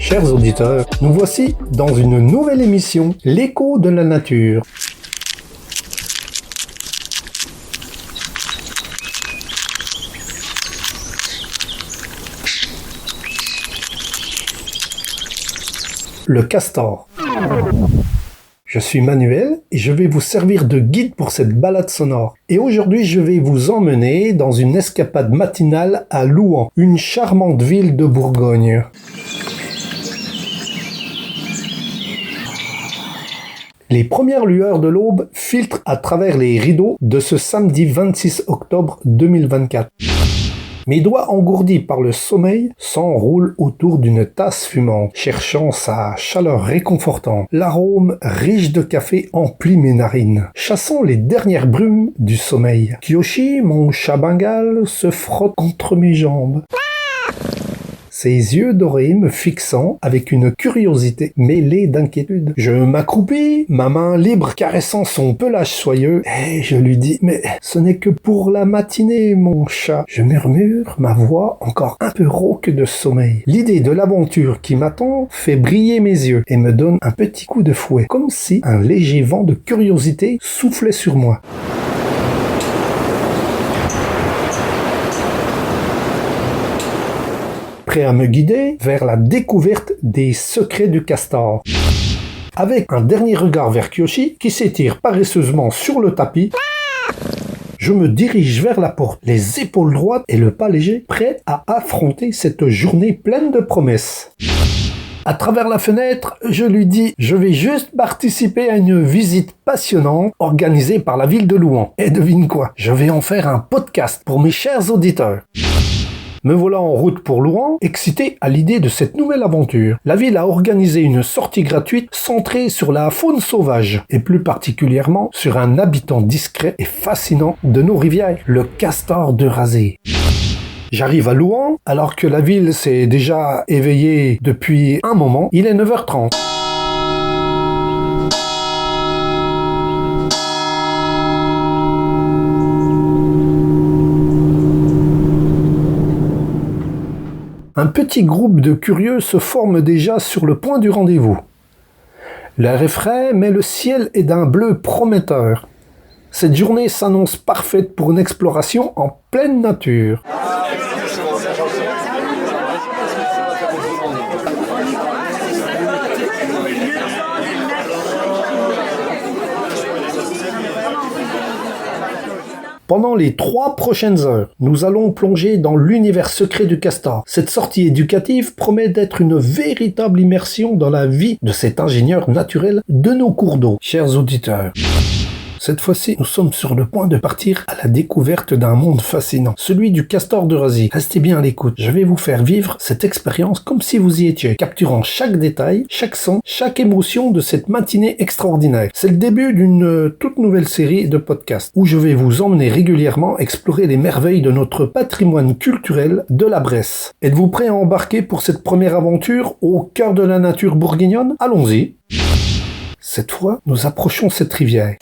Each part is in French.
Chers auditeurs, nous voici dans une nouvelle émission, L'écho de la nature. Le castor. Je suis Manuel et je vais vous servir de guide pour cette balade sonore. Et aujourd'hui, je vais vous emmener dans une escapade matinale à Louhans, une charmante ville de Bourgogne. Les premières lueurs de l'aube filtrent à travers les rideaux de ce samedi 26 octobre 2024. Mes doigts engourdis par le sommeil s'enroulent autour d'une tasse fumante, cherchant sa chaleur réconfortante. L'arôme riche de café emplit mes narines, chassant les dernières brumes du sommeil. Kyoshi, mon chat bengale, se frotte contre mes jambes. Ses yeux dorés me fixant avec une curiosité mêlée d'inquiétude. Je m'accroupis, ma main libre caressant son pelage soyeux, et je lui dis « Mais ce n'est que pour la matinée, mon chat !» Je murmure, ma voix encore un peu rauque de sommeil. L'idée de l'aventure qui m'attend fait briller mes yeux et me donne un petit coup de fouet, comme si un léger vent de curiosité soufflait sur moi. Prêt à me guider vers la découverte des secrets du castor. Avec un dernier regard vers Kyoshi, qui s'étire paresseusement sur le tapis, je me dirige vers la porte, les épaules droites et le pas léger, prêt à affronter cette journée pleine de promesses. À travers la fenêtre, je lui dis « Je vais juste participer à une visite passionnante organisée par la ville de Louhans. Et devine quoi, je vais en faire un podcast pour mes chers auditeurs. » Me voilà en route pour Louhans, excité à l'idée de cette nouvelle aventure. La ville a organisé une sortie gratuite centrée sur la faune sauvage, et plus particulièrement sur un habitant discret et fascinant de nos rivières, le castor de Rasée. J'arrive à Louhans, alors que la ville s'est déjà éveillée depuis un moment. Il est 9h30. Un petit groupe de curieux se forme déjà sur le point du rendez-vous. L'air est frais, mais le ciel est d'un bleu prometteur. Cette journée s'annonce parfaite pour une exploration en pleine nature. Pendant les 3 prochaines heures, nous allons plonger dans l'univers secret du castor. Cette sortie éducative promet d'être une véritable immersion dans la vie de cet ingénieur naturel de nos cours d'eau. Chers auditeurs, cette fois-ci, nous sommes sur le point de partir à la découverte d'un monde fascinant, celui du castor de Rasée. Restez bien à l'écoute, je vais vous faire vivre cette expérience comme si vous y étiez, capturant chaque détail, chaque son, chaque émotion de cette matinée extraordinaire. C'est le début d'une toute nouvelle série de podcasts, où je vais vous emmener régulièrement explorer les merveilles de notre patrimoine culturel de la Bresse. Êtes-vous prêts à embarquer pour cette première aventure au cœur de la nature bourguignonne ? Allons-y. Cette fois, nous approchons cette rivière.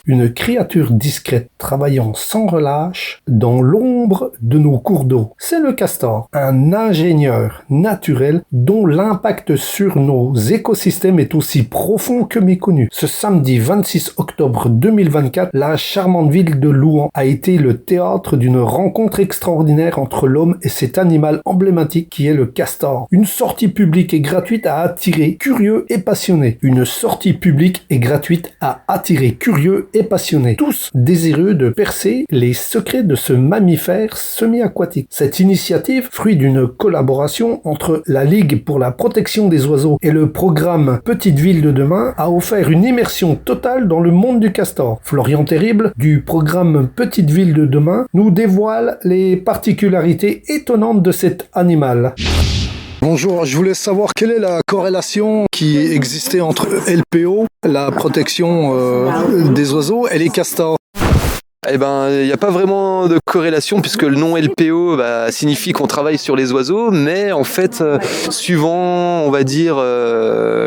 Une créature discrète travaillant sans relâche dans l'ombre de nos cours d'eau. C'est le castor, un ingénieur naturel dont l'impact sur nos écosystèmes est aussi profond que méconnu. Ce samedi 26 octobre 2024, la charmante ville de Louhans a été le théâtre d'une rencontre extraordinaire entre l'homme et cet animal emblématique qui est le castor. Une sortie publique et gratuite a attiré curieux et passionnés. Une sortie publique et gratuite a attiré curieux et passionnés, tous désireux de percer les secrets de ce mammifère semi-aquatique. Cette initiative, fruit d'une collaboration entre la Ligue pour la protection des oiseaux et le programme Petite Ville de demain, a offert une immersion totale dans le monde du castor. Florian Terrible, du programme Petite Ville de demain, nous dévoile les particularités étonnantes de cet animal. Bonjour, je voulais savoir quelle est la corrélation qui existait entre LPO, la protection des oiseaux, et les castors. Eh ben, il n'y a pas vraiment de corrélation puisque le nom LPO signifie qu'on travaille sur les oiseaux, mais en fait, suivant, on va dire,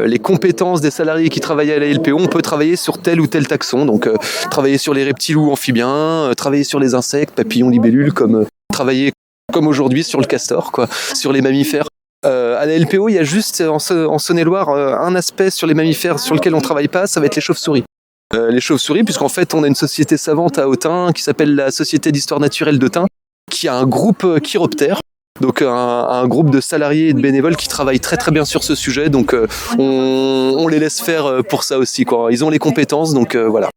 les compétences des salariés qui travaillent à la LPO, on peut travailler sur tel ou tel taxon. Donc, travailler sur les reptiles ou amphibiens, travailler sur les insectes, papillons, libellules, comme travailler comme aujourd'hui sur le castor, quoi, sur les mammifères. À la LPO, il y a juste en Saône-et-Loire un aspect sur les mammifères sur lequel on travaille pas, ça va être les chauves-souris. Les chauves-souris, puisqu'en fait on a une société savante à Autun qui s'appelle la Société d'Histoire Naturelle d'Autun, qui a un groupe chiroptère. Donc un groupe de salariés et de bénévoles qui travaillent très très bien sur ce sujet, donc on les laisse faire pour ça aussi, quoi. Ils ont les compétences, donc voilà.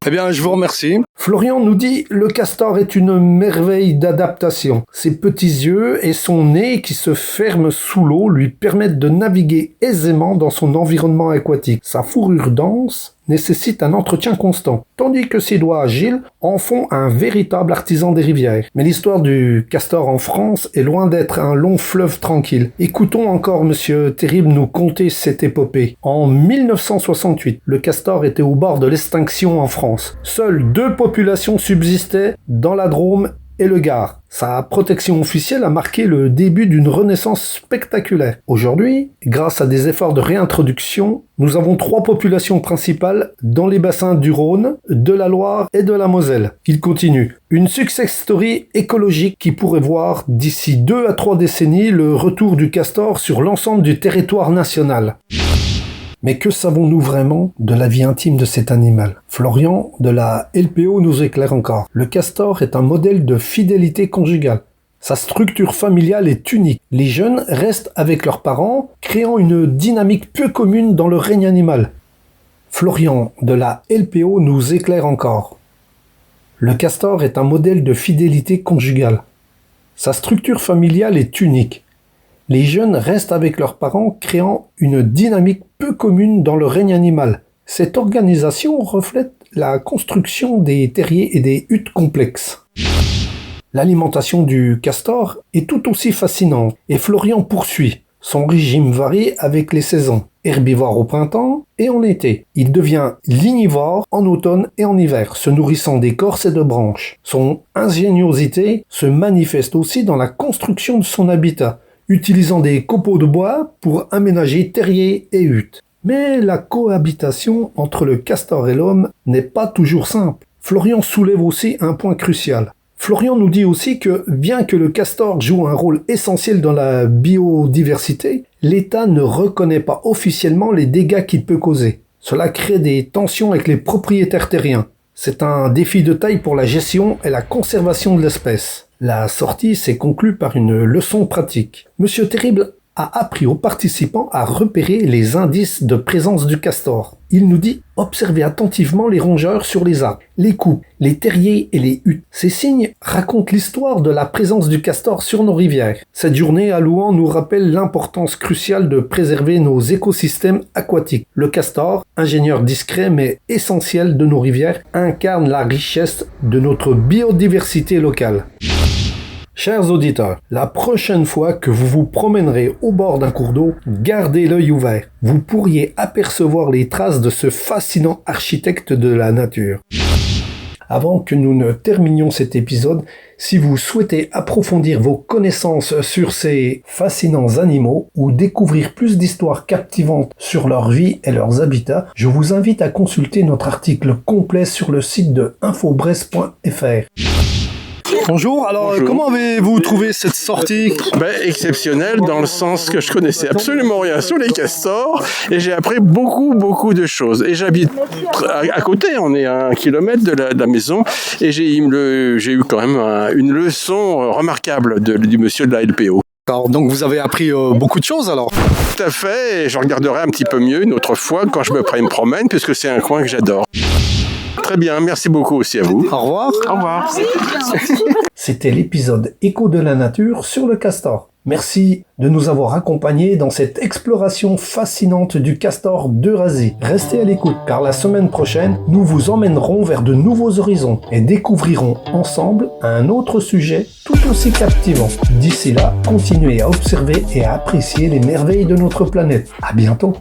Eh bien, je vous remercie. Florian nous dit « Le castor est une merveille d'adaptation. Ses petits yeux et son nez qui se ferment sous l'eau lui permettent de naviguer aisément dans son environnement aquatique. Sa fourrure dense nécessite un entretien constant, tandis que ses doigts agiles en font un véritable artisan des rivières. Mais l'histoire du castor en France est loin d'être un long fleuve tranquille. Écoutons encore Monsieur Terrible nous conter cette épopée. En 1968, le castor était au bord de l'extinction en France. Seules 2 populations subsistaient dans la Drôme et le Gard. Sa protection officielle a marqué le début d'une renaissance spectaculaire. Aujourd'hui, grâce à des efforts de réintroduction, nous avons 3 populations principales dans les bassins du Rhône, de la Loire et de la Moselle. Il continue. Une success story écologique qui pourrait voir d'ici 2 à 3 décennies le retour du castor sur l'ensemble du territoire national. Mais que savons-nous vraiment de la vie intime de cet animal ? Florian de la LPO nous éclaire encore. Le castor est un modèle de fidélité conjugale. Sa structure familiale est unique. Les jeunes restent avec leurs parents, créant une dynamique peu commune dans le règne animal. Florian de la LPO nous éclaire encore. Le castor est un modèle de fidélité conjugale. Sa structure familiale est unique. Les jeunes restent avec leurs parents, créant une dynamique peu commune dans le règne animal. Cette organisation reflète la construction des terriers et des huttes complexes. L'alimentation du castor est tout aussi fascinante, et Florian poursuit. Son régime varie avec les saisons. Herbivore au printemps et en été. Il devient lignivore en automne et en hiver, se nourrissant d'écorces et de branches. Son ingéniosité se manifeste aussi dans la construction de son habitat, utilisant des copeaux de bois pour aménager terriers et huttes. Mais la cohabitation entre le castor et l'homme n'est pas toujours simple. Florian soulève aussi un point crucial. Florian nous dit aussi que, bien que le castor joue un rôle essentiel dans la biodiversité, l'État ne reconnaît pas officiellement les dégâts qu'il peut causer. Cela crée des tensions avec les propriétaires terriens. C'est un défi de taille pour la gestion et la conservation de l'espèce. La sortie s'est conclue par une leçon pratique. Monsieur Terrible a appris aux participants à repérer les indices de présence du castor. Il nous dit « Observez attentivement les rongeurs sur les arbres, les coupes, les terriers et les huttes. Ces signes racontent l'histoire de la présence du castor sur nos rivières. Cette journée à Louan nous rappelle l'importance cruciale de préserver nos écosystèmes aquatiques. Le castor, ingénieur discret mais essentiel de nos rivières, incarne la richesse de notre biodiversité locale. » Chers auditeurs, la prochaine fois que vous vous promènerez au bord d'un cours d'eau, gardez l'œil ouvert. Vous pourriez apercevoir les traces de ce fascinant architecte de la nature. Avant que nous ne terminions cet épisode, si vous souhaitez approfondir vos connaissances sur ces fascinants animaux ou découvrir plus d'histoires captivantes sur leur vie et leurs habitats, je vous invite à consulter notre article complet sur le site de infobresse.fr. Bonjour, alors Bonjour. Comment avez-vous trouvé cette sortie ? Exceptionnel dans le sens que je connaissais absolument rien sur les castors et j'ai appris beaucoup de choses. Et j'habite à côté, on est à 1 kilomètre de la maison et j'ai eu quand même une leçon remarquable du monsieur de la LPO. Alors, donc vous avez appris beaucoup de choses alors ? Tout à fait, et je regarderai un petit peu mieux une autre fois quand je me promène puisque c'est un coin que j'adore. Très bien, merci beaucoup aussi à vous. Au revoir. Au revoir. C'était l'épisode Écho de la nature sur le castor. Merci de nous avoir accompagnés dans cette exploration fascinante du castor d'Eurasie. Restez à l'écoute car la semaine prochaine, nous vous emmènerons vers de nouveaux horizons et découvrirons ensemble un autre sujet tout aussi captivant. D'ici là, continuez à observer et à apprécier les merveilles de notre planète. À bientôt.